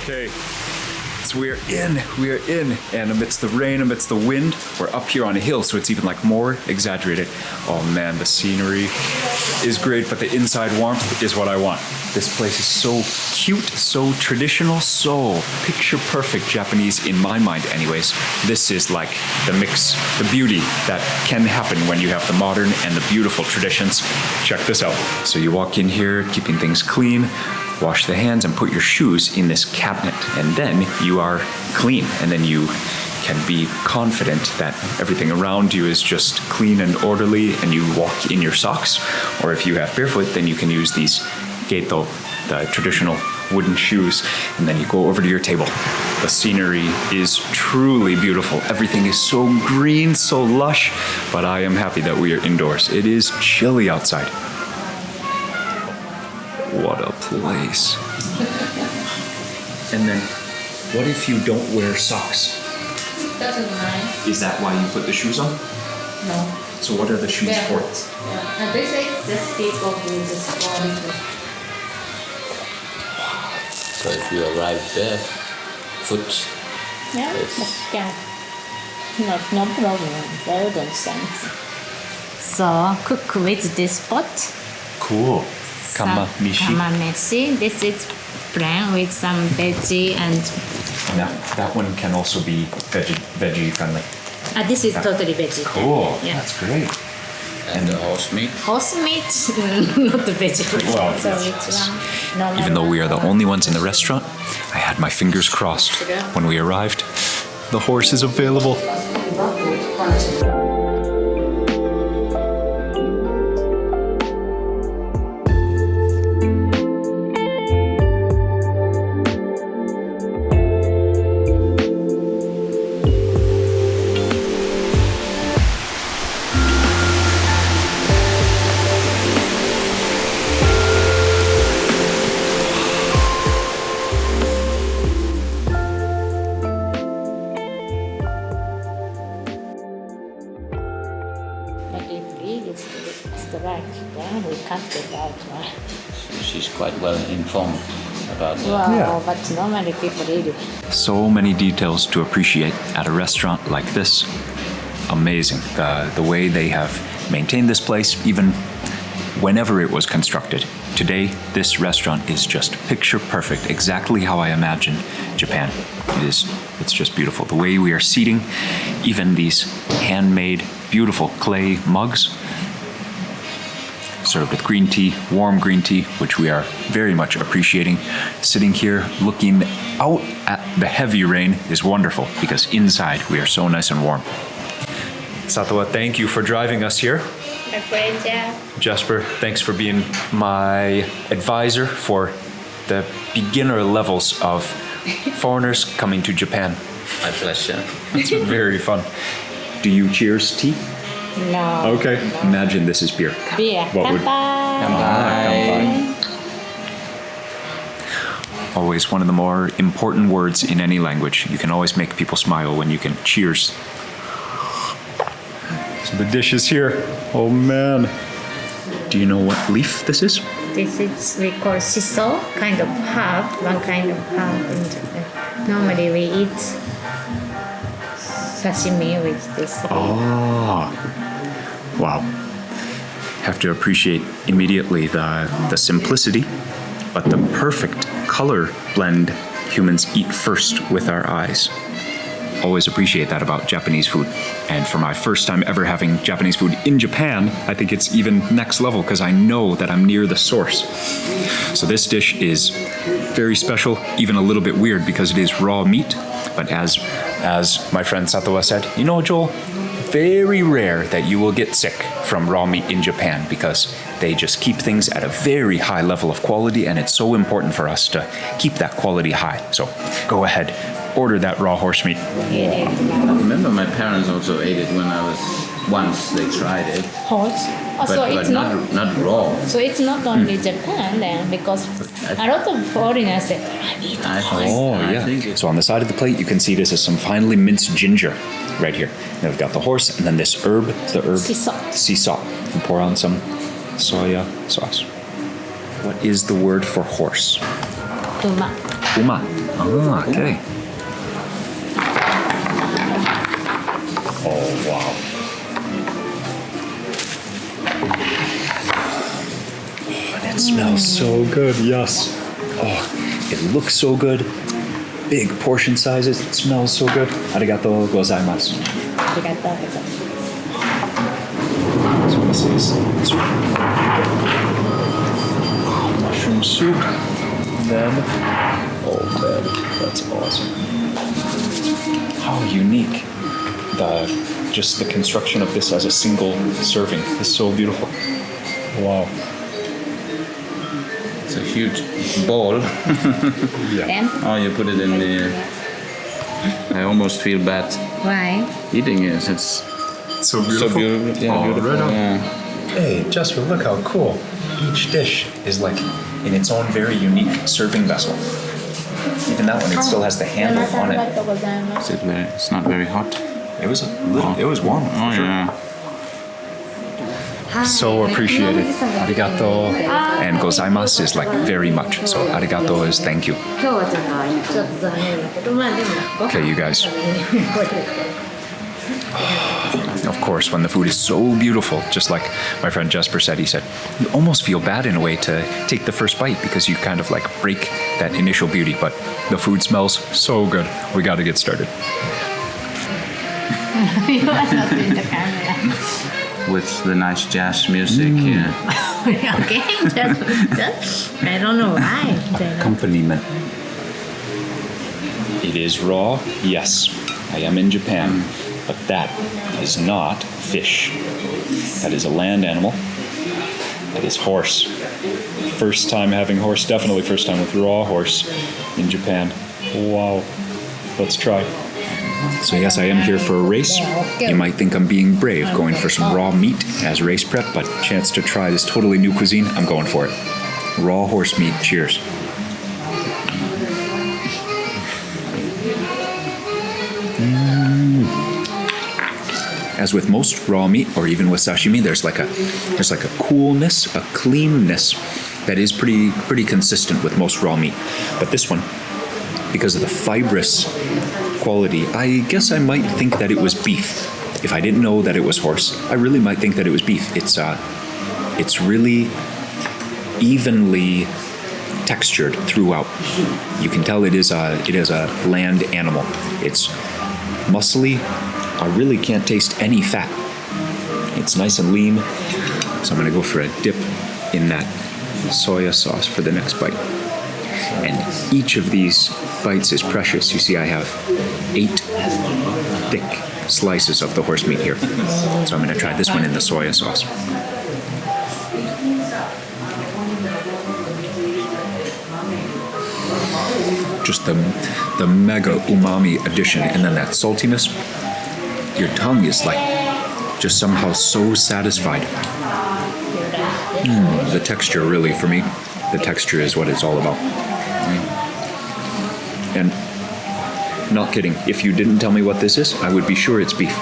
Okay, so we are in, and amidst the rain, amidst the wind, we're up here on a hill, so it's even like more exaggerated. Oh man, the scenery is great, but the inside warmth is what I want. This place is so cute, so traditional, so picture perfect Japanese in my mind anyways. This is like the mix, the beauty that can happen when you have the modern and the beautiful traditions. Check this out. So you walk in here, keeping things clean, wash the hands and put your shoes in this cabinet, and then you are clean, and then you can be confident that everything around you is just clean and orderly, and you walk in your socks. Or if you have barefoot, then you can use these geito, the traditional wooden shoes, and then you go over to your table. The scenery is truly beautiful. Everything is so green, so lush, but I am happy that we are indoors. It is chilly outside. What a place. And then, what if you don't wear socks? Doesn't mind. Is that why you put the shoes on? No. So what are the shoes for? Yeah. And this is the staple with the small. So if you arrive there, foot. Yeah, no problem. Well done, thanks. So cook with this pot. Cool. Kamameshi. Kamameshi. This is plain with some veggie and. That one can also be veggie friendly. This is totally veggie. Cool. Yeah. That's great. And the horse meat. Horse meat, not the veggie. Well, so yes. it's Even though we are the only ones in the restaurant, I had my fingers crossed. When we arrived, the horse is available. We cut it out. She's quite well informed about that. Wow, Yeah. but normally people eat it. So many details to appreciate at a restaurant like this. Amazing. The way they have maintained this place, even whenever it was constructed. Today, this restaurant is just picture perfect, exactly how I imagined Japan. It's just beautiful. The way we are seating, even these handmade, beautiful clay mugs, served with green tea, warm green tea, which we are very much appreciating. Sitting here looking out at the heavy rain is wonderful because inside we are so nice and warm. Satowa, thank you for driving us here. My pleasure. Jesper, thanks for being my advisor for the beginner levels of foreigners coming to Japan. My pleasure. It's very fun. Do you cheers tea? No. Okay. No. Imagine this is beer. Beer. What would- Kanpai. Always one of the more important words in any language. You can always make people smile when you can cheers. So the dish is here. Oh man. Do you know what leaf this is? This is we call shiso, kind of herb, one kind of herb in Japan. Normally we eat sashimi with this. Ah. Wow. Have to appreciate immediately the simplicity, but the perfect color blend humans eat first with our eyes. Always appreciate that about Japanese food. And for my first time ever having Japanese food in Japan, I think it's even next level because I know that I'm near the source. So this dish is very special, even a little bit weird because it is raw meat. But as my friend Satowa said, you know, Joel, very rare that you will get sick from raw meat in Japan because they just keep things at a very high level of quality, and it's so important for us to keep that quality high. So go ahead, order that raw horse meat. I remember my parents also ate it when I was, once they tried it. Horse. Oh, so But it's not raw. So it's not only Japan then, because a lot of foreigners say, I eat I horse. Oh, I yeah. think it's So on the side of the plate, you can see this is some finely minced ginger right here. Then we've got the horse, and then this herb, the herb. Sea salt. And pour on some soya sauce. What is the word for horse? Uma. Uma. Ah, okay. Oh, wow. And it smells so good, yes. Oh, it looks so good. Big portion sizes. It smells so good. Arigatou gozaimasu. So this is mushroom soup. And then, oh man, that's awesome. How unique. Just the construction of this as a single serving is so beautiful. Wow. It's a huge ball. Then? Oh, you put it in the. I almost feel bad Why? eating it. It's So so beautiful. Yeah, Oh, beautiful. right on. Yeah. Hey, Jesper, look how cool. Each dish is like in its own very unique serving vessel. Even that one, it still has the handle on it. It's not very hot. It was warm. Oh yeah. So appreciated. Arigato. And gozaimasu is like very much. So arigato is thank you. Okay, you guys. Of course, when the food is so beautiful, just like my friend Jesper said, he said, you almost feel bad in a way to take the first bite because you kind of like break that initial beauty, but the food smells so good. We got to get started. You are not in the camera. With the nice jazz music. Yeah. Okay, I don't know why. Accompaniment. It is raw, yes. I am in Japan, but that is not fish. That is a land animal. That is horse. First time having horse, definitely first time with raw horse in Japan. Wow. Let's try. So yes, I am here for a race. You might think I'm being brave, going for some raw meat as race prep, but chance to try this totally new cuisine, I'm going for it. Raw horse meat, cheers. As with most raw meat, or even with sashimi, there's like a coolness, a cleanness that is pretty consistent with most raw meat. But this one, because of the fibrous quality, I guess I might think that it was beef. If I didn't know that it was horse, I really might think that it was beef. It's really evenly textured throughout. You can tell it is a land animal. It's muscly. I really can't taste any fat. It's nice and lean. So I'm gonna go for a dip in that soya sauce for the next bite. And each of these bites is precious. You see, I have 8 thick slices of the horse meat here. So I'm gonna try this one in the soya sauce. Just the mega umami addition, and then that saltiness. Your tongue is like just somehow so satisfied. The texture, really, for me, the texture is what it's all about. And not kidding, if you didn't tell me what this is, I would be sure it's beef.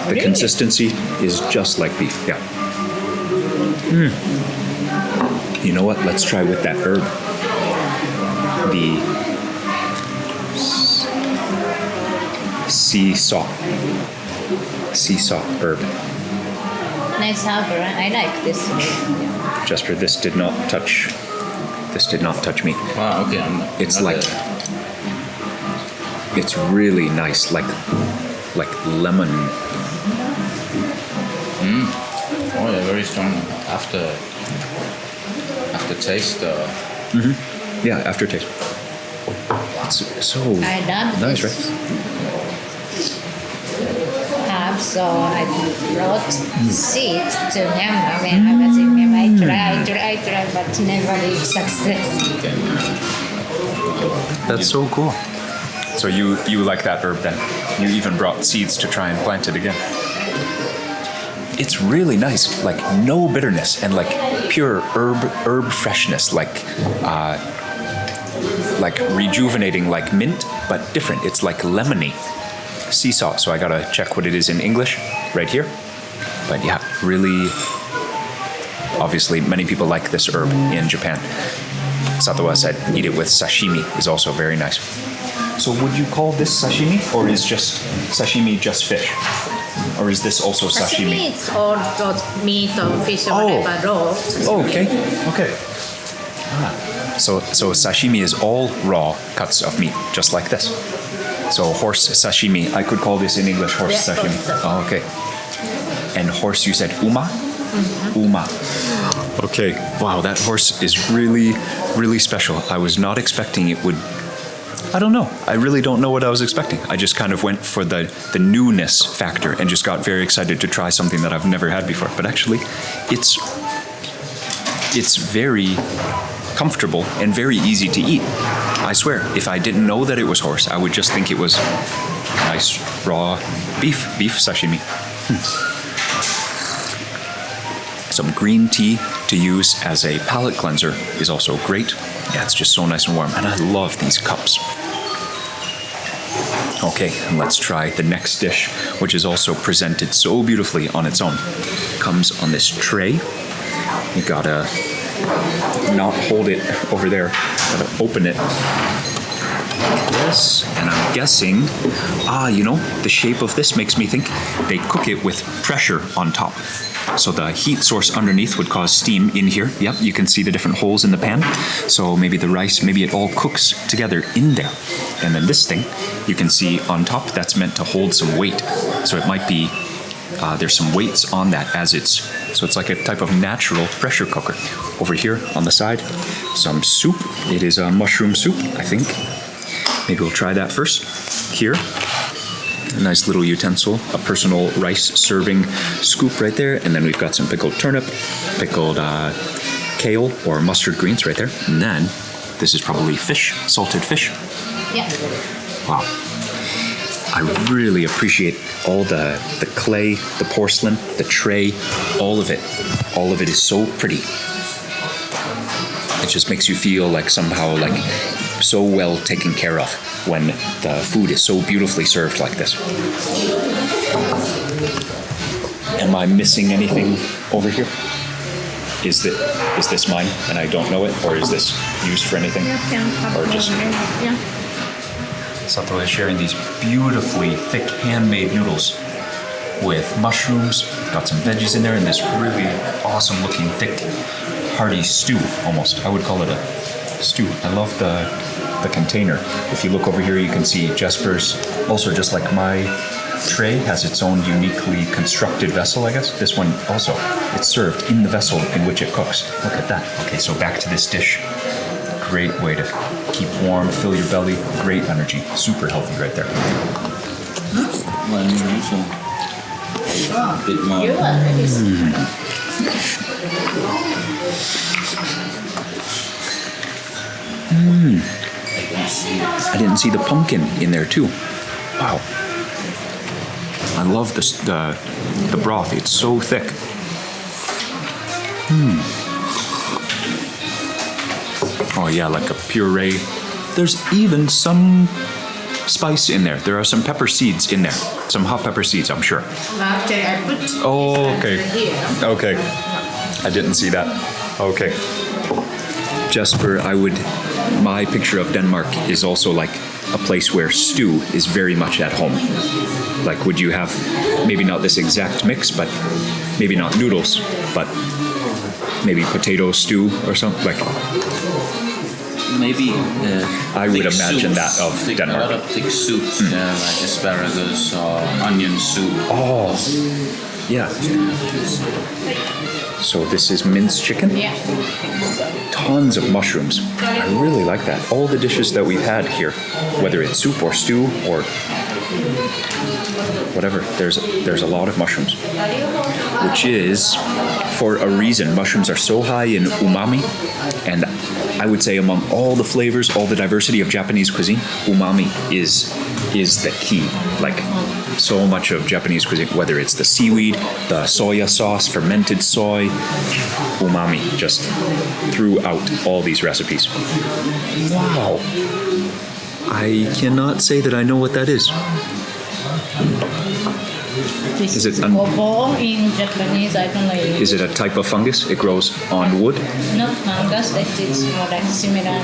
The consistency is just like beef, yeah. You know what? Let's try with that herb. The sea salt herb. Nice harbor. I like this. Jesper, this did not touch me. Wow. Okay. It's like it's really nice, like lemon. Oh yeah, very strong aftertaste. Yeah, aftertaste. It's so I love nice, this. right? So I brought seeds to Myanmar when I was in Myanmar. I tried, but never reached success. That's so cool. So you like that herb then? You even brought seeds to try and plant it again. It's really nice, like no bitterness and like pure herb freshness, like rejuvenating, like mint, but different. It's like lemony. Sea salt, so I gotta check what it is in English right here. But yeah, really, obviously many people like this herb in Japan. Satowa said eat it with sashimi is also very nice. So would you call this sashimi, or is just sashimi just fish? Or is this also sashimi? Sashimi is all those meat or fish or whatever raw. Oh, okay. Okay. So sashimi is all raw cuts of meat, just like this. So horse sashimi, I could call this in English horse Yes, sashimi. horse. Oh, okay. And horse, you said uma? Uma. Okay. Wow, that horse is really, really special. I was not expecting it would. I don't know. I really don't know what I was expecting. I just kind of went for the newness factor and just got very excited to try something that I've never had before. But actually, it's very comfortable and very easy to eat. I swear, if I didn't know that it was horse, I would just think it was nice raw beef sashimi. Some green tea to use as a palate cleanser is also great. Yeah, it's just so nice and warm, and I love these cups. Okay, and let's try the next dish, which is also presented so beautifully on its own. Comes on this tray. You gotta not hold it over there, gotta open it. This, and I'm guessing, the shape of this makes me think they cook it with pressure on top. So the heat source underneath would cause steam in here. Yep, you can see the different holes in the pan. So maybe the rice, maybe it all cooks together in there. And then this thing, you can see on top, that's meant to hold some weight. So it might be, there's some weights on that so it's like a type of natural pressure cooker. Over here on the side, some soup. It is a mushroom soup, I think. Maybe we'll try that first. Here. A nice little utensil, a personal rice serving scoop right there, and then we've got some pickled turnip, pickled kale or mustard greens right there, and then this is probably fish, salted fish. Yeah. Wow. I really appreciate all the clay, the porcelain, the tray, all of it. All of it is so pretty. It just makes you feel like somehow like so well taken care of when the food is so beautifully served like this. Am I missing anything over here? Is this mine and I don't know it, or is this used for anything? Or just Satowa is sharing these beautifully thick handmade noodles with mushrooms, got some veggies in there, and this really awesome looking thick hearty stew almost. I would call it a stew. I love the container. If you look over here, you can see Jesper's, also just like my tray, has its own uniquely constructed vessel, I guess. This one also, it's served in the vessel in which it cooks. Look at that. Okay, so back to this dish. Great way to keep warm, fill your belly, great energy. Super healthy right there. Well, a bit more. I didn't see the pumpkin in there too. Wow. I love the broth. It's so thick. Oh yeah, like a puree. There's even some spice in there. There are some pepper seeds in there. Some hot pepper seeds, I'm sure. Actually, I put Okay. here. Okay. I didn't see that. Okay. Jesper, my picture of Denmark is also like a place where stew is very much at home. Like, would you have, maybe not this exact mix, but maybe not noodles, but maybe potato stew or something? Like, Maybe I would thick imagine soups. that of Denmark. A lot of thick soups, like asparagus or onion soup. Oh, yeah. So this is minced chicken? Yeah. Tons of mushrooms. I really like that. All the dishes that we've had here, whether it's soup or stew or whatever, there's a lot of mushrooms, which is for a reason. Mushrooms are so high in umami, and I would say among all the flavors, all the diversity of Japanese cuisine, umami is the key. Like, so much of Japanese cuisine, whether it's the seaweed, the soya sauce, fermented soy, umami just throughout all these recipes. Wow. I cannot say that I know what that is. This Is it is an- gobo in Japanese. I don't know. Is it a type of fungus? It grows on wood? Not fungus. That is more like similar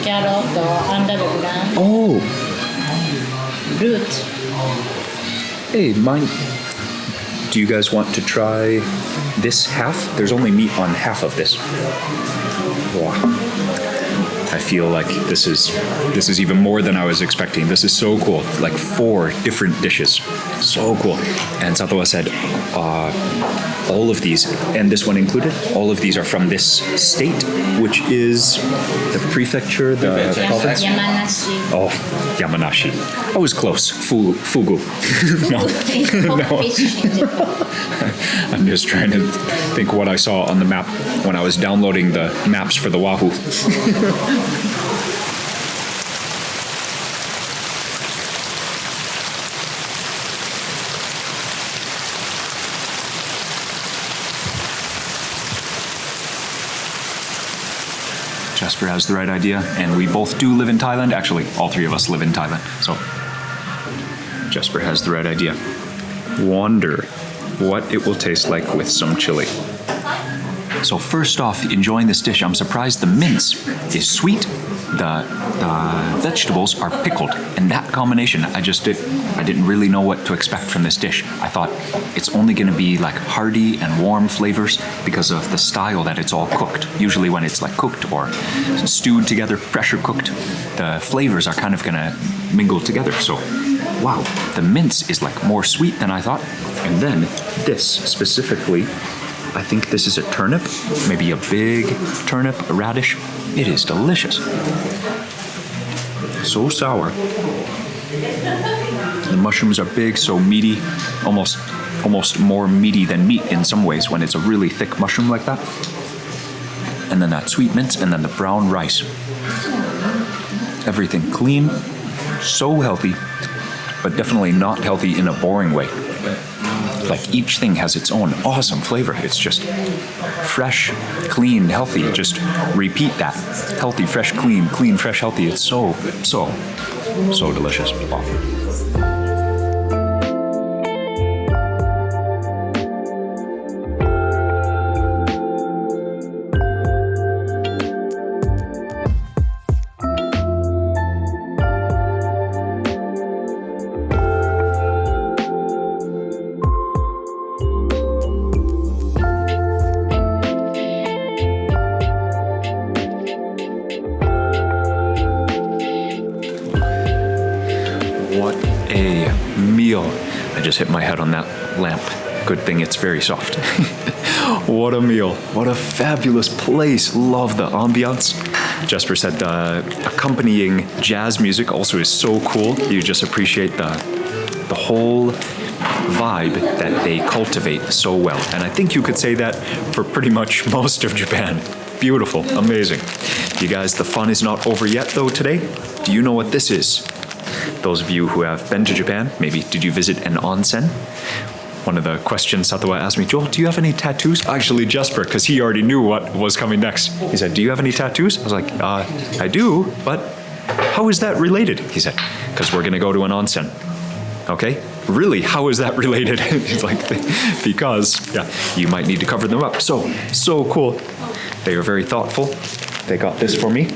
carrot or under the ground Oh, root. hey, mine. Do you guys want to try this half? There's only meat on half of this. Wow. I feel like this is even more than I was expecting. This is so cool. Like 4 different dishes. So cool. And Satowa said all of these, and this one included, all of these are from this state, which is the prefecture, the province. Yamanashi. Oh, Yamanashi. I was close. Fugu. No. Fish in Japan. I'm just trying to think what I saw on the map when I was downloading the maps for the Wahoo. Jesper has the right idea, and we both do live in Thailand. Actually, all 3 of us live in Thailand. So Jesper has the right idea. Wonder what it will taste like with some chili. So first off, enjoying this dish, I'm surprised the mince is sweet. The vegetables are pickled, and that combination, I didn't really know what to expect from this dish. I thought it's only going to be like hearty and warm flavors because of the style that it's all cooked. Usually when it's like cooked or stewed together, pressure cooked, the flavors are kind of going to mingle together. So wow, the mince is like more sweet than I thought. And then this specifically, I think this is a turnip, maybe a big turnip, a radish. It is delicious. So sour. The mushrooms are big, so meaty, almost more meaty than meat in some ways when it's a really thick mushroom like that. And then that sweet mince, and then the brown rice. Everything clean, so healthy, but definitely not healthy in a boring way. Like each thing has its own awesome flavor. It's just fresh, clean, healthy. Just repeat that. Healthy, fresh, clean, fresh, healthy. It's so delicious. Wow. What a meal. I just hit my head on that lamp. Good thing it's very soft. What a meal. What a fabulous place. Love the ambiance. Jesper said the accompanying jazz music also is so cool. You just appreciate the whole vibe that they cultivate so well. And I think you could say that for pretty much most of Japan. Beautiful, amazing. You guys, the fun is not over yet though today. Do you know what this is? Those of you who have been to Japan, maybe did you visit an onsen? One of the questions Satowa asked me, Joel, do you have any tattoos? Actually, Jesper, because he already knew what was coming next. He said, do you have any tattoos? I was like, I do, but how is that related? He said, because we're going to go to an onsen. Okay, really, how is that related? He's like, because, yeah, you might need to cover them up. So cool. They are very thoughtful. They got this for me.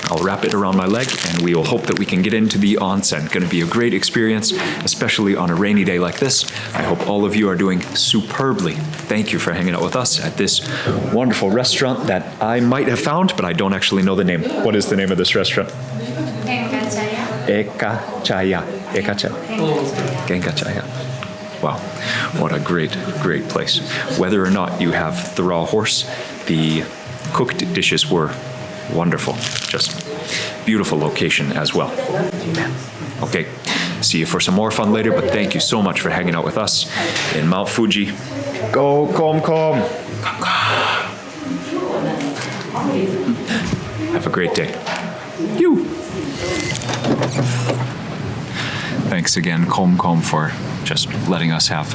I'll wrap it around my leg, and we will hope that we can get into the onsen. Going to be a great experience, especially on a rainy day like this. I hope all of you are doing superbly. Thank you for hanging out with us at this wonderful restaurant that I might have found, but I don't actually know the name. What is the name of this restaurant? Eka Chaya. Eka Chaya. Genka Chaya. Wow, what a great place. Whether or not you have the raw horse, the cooked dishes were wonderful. Just beautiful location as well. Okay, see you for some more fun later, but thank you so much for hanging out with us in Mt Fuji. Go KOMKOM! Have a great day. You! Thanks again, KOMKOM, for just letting us have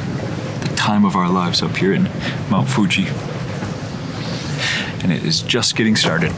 the time of our lives up here in Mt Fuji. And it is just getting started.